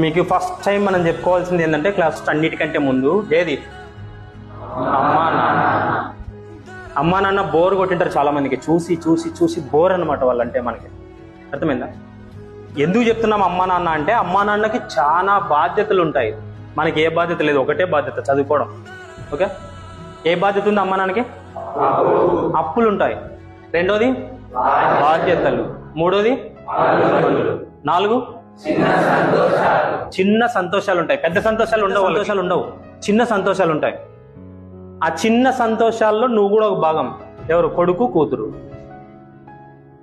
మీకు first time మనం చెప్పుకోవాల్సింది ఏంటంటే క్లాస్ అన్నిటికంటే ముందు ఏది అమ్మా నాన్న. అమ్మా నాన్న బోర్ కొట్టింటారు చాలా మందికి, చూసి చూసి చూసి బోర్ అనమాట వాళ్ళంటే. మనకి అర్థమైందా? ఎందుకు చెప్తున్నాం అమ్మా నాన్న అంటే, అమ్మా నాన్నకి చాలా బాధ్యతలు ఉంటాయి, మనకి ఏ బాధ్యత లేదు, ఒకటే బాధ్యత చదువుకోవడం. ఓకే, ఏ బాధ్యత ఉంది అమ్మా నాన్నకి? అప్పులు ఉంటాయి. రెండోది బాధ్యతలు. మూడోది 4 చిన్న సంతోషాలు ఉంటాయి. పెద్ద సంతోషాలు ఉండవు, చిన్న సంతోషాలు ఉంటాయి. ఆ చిన్న సంతోషాల్లో నువ్వు కూడా ఒక భాగం. ఎవరు? కొడుకు కూతురు.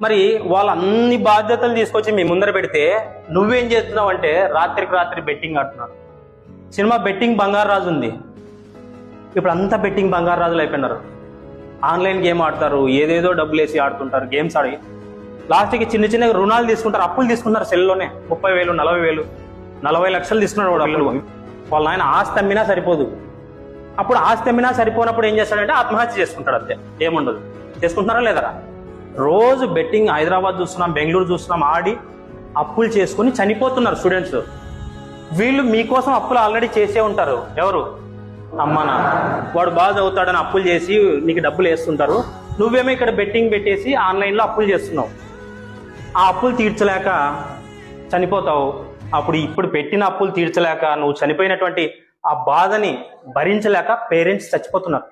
మరి వాళ్ళ అన్ని బాధ్యతలు తీసుకొచ్చి మీ ముందర పెడితే నువ్వేం చేస్తున్నావు అంటే రాత్రికి రాత్రి బెట్టింగ్ ఆడుతున్నావు. సినిమా బెట్టింగ్ బంగారు రాజు ఉంది, ఇప్పుడు అంతా బెట్టింగ్ బంగారు రాజులు అయిపోయినారు. ఆన్లైన్ గేమ్ ఆడతారు, ఏదేదో డబ్బులు వేసి ఆడుతుంటారు, గేమ్స్ ఆడి లాస్ట్కి చిన్న చిన్న రుణాలు తీసుకుంటారు, అప్పులు తీసుకుంటారు సెల్లోనే. 30,000, 40,000, 40 లక్షలు తీసుకున్నారు వాడు అప్పులు. వాళ్ళ ఆయన ఆస్తి అమ్మినా సరిపోదు. అప్పుడు ఆస్తి అమ్మినా సరిపోనప్పుడు ఏం చేస్తాడంటే ఆత్మహత్య చేసుకుంటాడు. అంతే, ఏముండదు. చేసుకుంటున్నారా లేదరా? రోజు బెట్టింగ్ హైదరాబాద్ చూస్తున్నాం, బెంగళూరు చూస్తున్నాం, ఆడి అప్పులు చేసుకుని చనిపోతున్నారు స్టూడెంట్స్. వీళ్ళు మీకోసం అప్పులు ఆల్రెడీ చేసే ఉంటారు. ఎవరు? అమ్మా నాన్న. వాడు బాగా చదువుతాడని అప్పులు చేసి నీకు డబ్బులు వేస్తుంటారు, నువ్వేమో ఇక్కడ బెట్టింగ్ పెట్టేసి ఆన్లైన్లో అప్పులు చేస్తున్నావు. ఆ అప్పులు తీర్చలేక చనిపోతావు. ఇప్పుడు పెట్టిన అప్పులు తీర్చలేక నువ్వు చనిపోయినటువంటి ఆ బాధని భరించలేక పేరెంట్స్ చచ్చిపోతున్నారు.